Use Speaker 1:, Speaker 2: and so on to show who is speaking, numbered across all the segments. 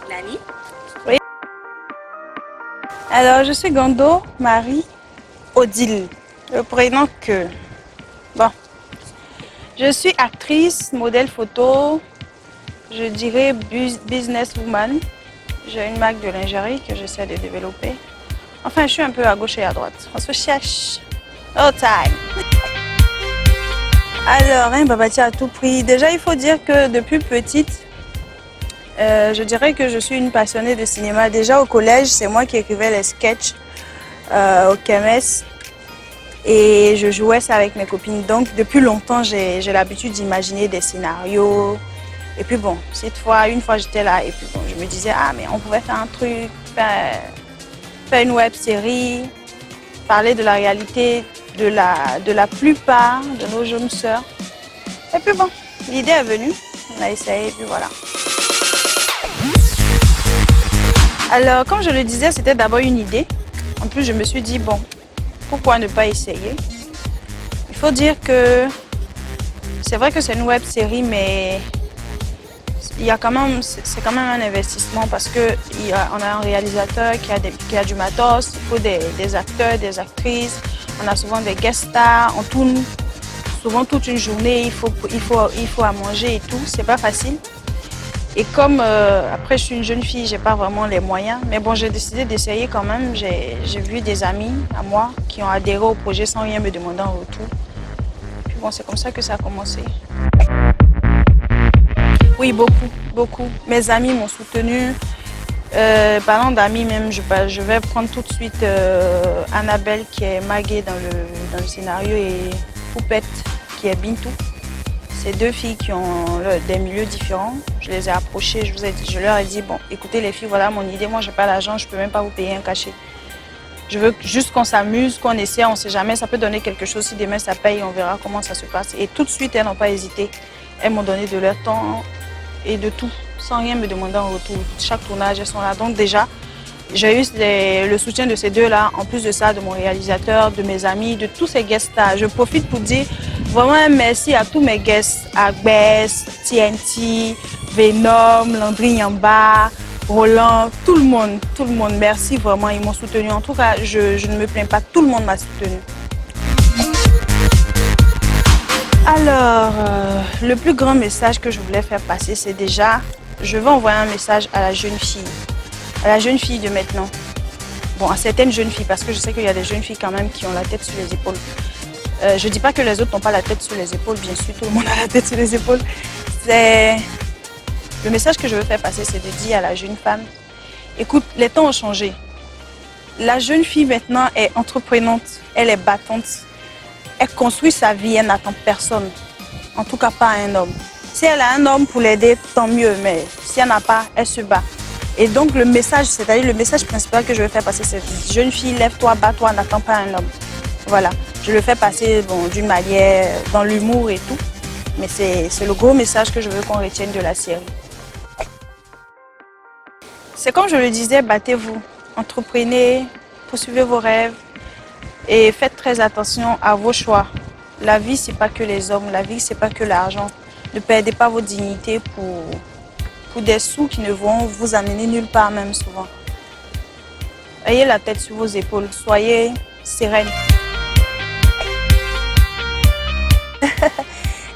Speaker 1: Nani?
Speaker 2: Oui. Alors, je suis Gondo Marie Odile, le prénom que... Bon, je suis actrice, modèle photo, je dirais businesswoman. J'ai une marque de lingerie que j'essaie de développer. Enfin, je suis un peu à gauche et à droite. On se cherche. All time. Alors, un babati à tout prix. Déjà, il faut dire que depuis petite, je dirais que je suis une passionnée de cinéma. Déjà au collège, c'est moi qui écrivais les sketchs au KMS et je jouais ça avec mes copines. Donc depuis longtemps, j'ai l'habitude d'imaginer des scénarios. Et puis bon, une fois j'étais là et puis bon, je me disais, ah mais on pouvait faire un truc, faire une web série, parler de la réalité de la plupart de nos jeunes sœurs. Et puis bon, l'idée est venue, on a essayé et puis voilà. Alors, comme je le disais, c'était d'abord une idée. En plus, je me suis dit, bon, pourquoi ne pas essayer? Il faut dire que c'est vrai que c'est une web série, mais c'est quand même un investissement parce qu'on a un réalisateur qui a du matos, il faut des acteurs, des actrices, on a souvent des guest stars, on tourne souvent toute une journée, il faut à manger et tout, c'est pas facile. Et comme après je suis une jeune fille, j'ai pas vraiment les moyens, mais bon j'ai décidé d'essayer quand même. J'ai vu des amis à moi qui ont adhéré au projet sans rien me demander en retour. Puis bon, c'est comme ça que ça a commencé. Oui, beaucoup. Mes amis m'ont soutenue. Parlant d'amis même, je vais prendre tout de suite Annabelle qui est Magué dans le scénario et Poupette qui est Bintou. Ces deux filles qui ont des milieux différents, je les ai approchées, je leur ai dit, bon, écoutez les filles, voilà mon idée, moi j'ai pas l'argent, je peux même pas vous payer un cachet. Je veux juste qu'on s'amuse, qu'on essaie, on sait jamais, ça peut donner quelque chose, si demain ça paye, on verra comment ça se passe. Et tout de suite, elles n'ont pas hésité, elles m'ont donné de leur temps et de tout, sans rien me demander en retour. Chaque tournage, elles sont là, donc déjà, j'ai eu le soutien de ces deux-là, en plus de ça, de mon réalisateur, de mes amis, de tous ces guests-là. Je profite pour dire vraiment un merci à tous mes guests, Agbès, TNT, Venom, Landry Yamba, Roland, tout le monde. Merci vraiment, ils m'ont soutenu. En tout cas, je ne me plains pas, tout le monde m'a soutenu. Alors, le plus grand message que je voulais faire passer, c'est déjà, je veux envoyer un message à la jeune fille de maintenant. Bon, à certaines jeunes filles, parce que je sais qu'il y a des jeunes filles quand même qui ont la tête sur les épaules. Je ne dis pas que les autres n'ont pas la tête sur les épaules, bien sûr, tout le monde a la tête sur les épaules. Le message que je veux faire passer, c'est de dire à la jeune femme, écoute, les temps ont changé. La jeune fille maintenant est entreprenante, elle est battante. Elle construit sa vie, elle n'attend personne. En tout cas, pas un homme. Si elle a un homme pour l'aider, tant mieux, mais si elle n'a pas, elle se bat. Et donc le message, c'est-à-dire le message principal que je veux faire passer, c'est jeune fille, lève-toi, bats-toi, n'attends pas un homme. Voilà, je le fais passer bon, d'une manière dans l'humour et tout, mais c'est le gros message que je veux qu'on retienne de la série. C'est comme je le disais, battez-vous, entreprenez, poursuivez vos rêves et faites très attention à vos choix. La vie, c'est pas que les hommes, la vie, c'est pas que l'argent. Ne perdez pas votre dignité pour des sous qui ne vont vous amener nulle part même souvent. Ayez la tête sur vos épaules, soyez sereine.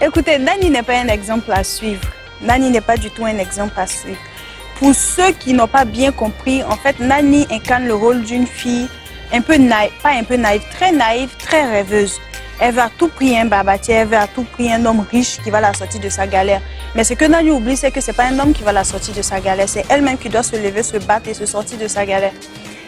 Speaker 2: Écoutez, Nani n'est pas un exemple à suivre. Nani n'est pas du tout un exemple à suivre. Pour ceux qui n'ont pas bien compris, en fait, Nani incarne le rôle d'une fille un peu naïve, pas un peu naïve, très rêveuse. Elle veut à tout prix un babatier, elle veut à tout prix un homme riche qui va la sortir de sa galère. Mais ce que Nani oublie, c'est que ce n'est pas un homme qui va la sortir de sa galère, c'est elle-même qui doit se lever, se battre et se sortir de sa galère.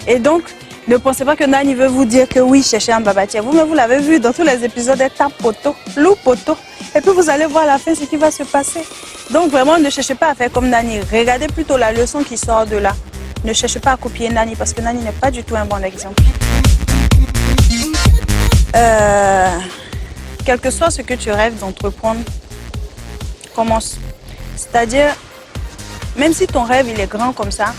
Speaker 2: Et donc, ne pensez pas que Nani veut vous dire que oui, cherchez un babatier. Vous-même, vous l'avez vu dans tous les épisodes, elle tape poteau, loue poteau. Et puis vous allez voir à la fin ce qui va se passer. Donc vraiment, ne cherchez pas à faire comme Nani. Regardez plutôt la leçon qui sort de là. Ne cherchez pas à copier Nani parce que Nani n'est pas du tout un bon exemple. Quel que soit ce que tu rêves d'entreprendre, commence. C'est-à-dire, même si ton rêve il est grand comme ça,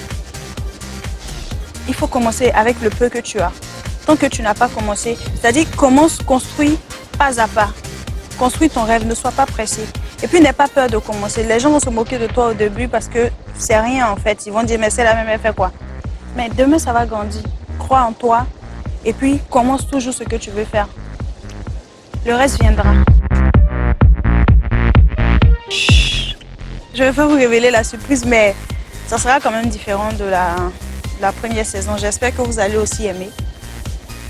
Speaker 2: il faut commencer avec le peu que tu as. Tant que tu n'as pas commencé, c'est-à-dire commence, construis pas à pas. Construis ton rêve, ne sois pas pressé. Et puis n'aie pas peur de commencer. Les gens vont se moquer de toi au début parce que c'est rien en fait. Ils vont dire mais c'est la même, elle fait quoi? Mais demain ça va grandir. Crois en toi et puis commence toujours ce que tu veux faire. Le reste viendra. Chut. Je ne vais pas vous révéler la surprise, mais ça sera quand même différent de la première saison. J'espère que vous allez aussi aimer.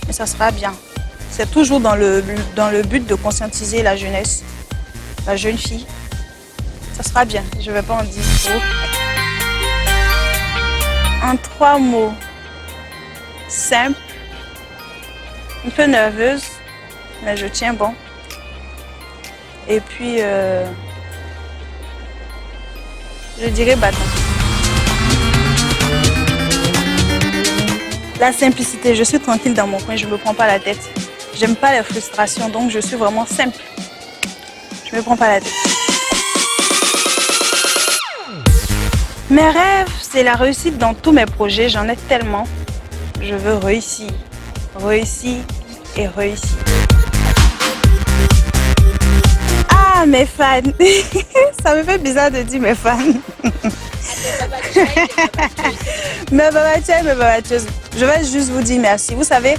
Speaker 2: Mais ça sera bien. C'est toujours dans le but de conscientiser la jeunesse, la jeune fille. Ça sera bien, je ne vais pas en dire trop. En 3 mots, simple, un peu nerveuse, mais je tiens bon. Et puis, je dirais bâton. La simplicité, je suis tranquille dans mon coin, je ne me prends pas la tête. J'aime pas les frustrations, donc je suis vraiment simple. Je ne me prends pas la tête. Mes rêves, c'est la réussite dans tous mes projets. J'en ai tellement. Je veux réussir, réussir et réussir. Ah, mes fans. Ça me fait bizarre de dire mes fans. Mes babatiers, mes babatieuses. Je vais juste vous dire merci. Vous savez,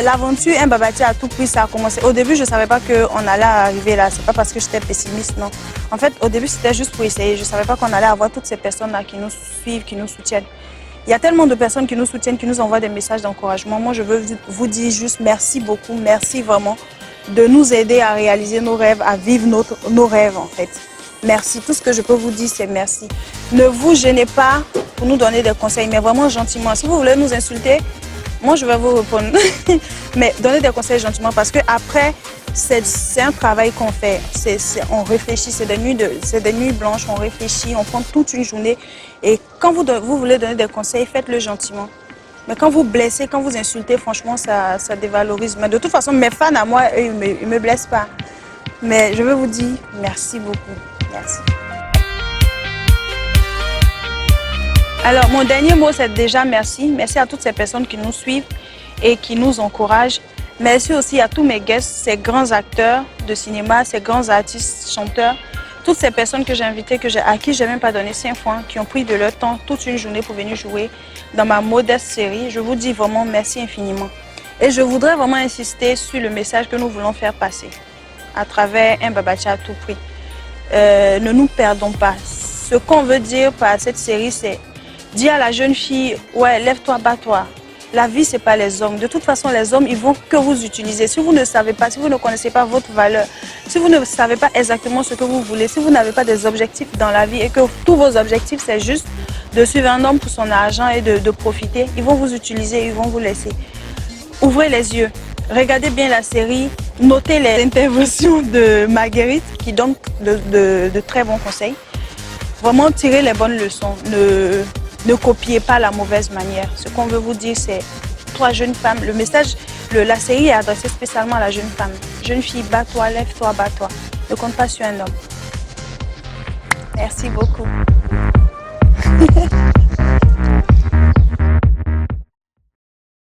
Speaker 2: l'aventure Un Babatier à tout prix, ça a commencé. Au début, je ne savais pas qu'on allait arriver là. C'est pas parce que j'étais pessimiste, non. En fait, au début, c'était juste pour essayer. Je ne savais pas qu'on allait avoir toutes ces personnes-là qui nous suivent, qui nous soutiennent. Il y a tellement de personnes qui nous soutiennent, qui nous envoient des messages d'encouragement. Moi, je veux vous dire juste merci beaucoup. Merci vraiment de nous aider à réaliser nos rêves, à vivre nos rêves, en fait. Merci. Tout ce que je peux vous dire, c'est merci. Ne vous gênez pas pour nous donner des conseils, mais vraiment gentiment. Si vous voulez nous insulter, moi, je vais vous répondre. Mais donnez des conseils gentiment parce qu'après, c'est un travail qu'on fait. On réfléchit, c'est des nuits blanches, on réfléchit, on prend toute une journée. Et quand vous voulez donner des conseils, faites-le gentiment. Mais quand vous blessez, quand vous insultez, franchement, ça dévalorise. Mais de toute façon, mes fans à moi, eux, ils ne me blessent pas. Mais je veux vous dire merci beaucoup. Merci. Alors, mon dernier mot, c'est déjà merci. Merci à toutes ces personnes qui nous suivent et qui nous encouragent. Merci aussi à tous mes guests, ces grands acteurs de cinéma, ces grands artistes, chanteurs, toutes ces personnes que j'ai invitées, à qui je n'ai même pas donné 5 francs, qui ont pris de leur temps toute une journée pour venir jouer dans ma modeste série. Je vous dis vraiment merci infiniment. Et je voudrais vraiment insister sur le message que nous voulons faire passer à travers Un Babatier à tout prix. Ne nous perdons pas. Ce qu'on veut dire par cette série, c'est dire à la jeune fille, ouais, lève-toi, bats-toi. La vie, ce n'est pas les hommes. De toute façon, les hommes, ils vont que vous utiliser. Si vous ne savez pas, si vous ne connaissez pas votre valeur, si vous ne savez pas exactement ce que vous voulez, si vous n'avez pas des objectifs dans la vie et que tous vos objectifs, c'est juste de suivre un homme pour son argent et de profiter, ils vont vous utiliser, ils vont vous laisser. Ouvrez les yeux. Regardez bien la série. Notez les interventions de Marguerite qui donne de très bons conseils. Vraiment, tirez les bonnes leçons. Ne copiez pas la mauvaise manière. Ce qu'on veut vous dire, c'est toi, jeune femme, le message, la série est adressée spécialement à la jeune femme. Jeune fille, bats-toi, lève-toi, bats-toi. Ne compte pas sur un homme. Merci beaucoup.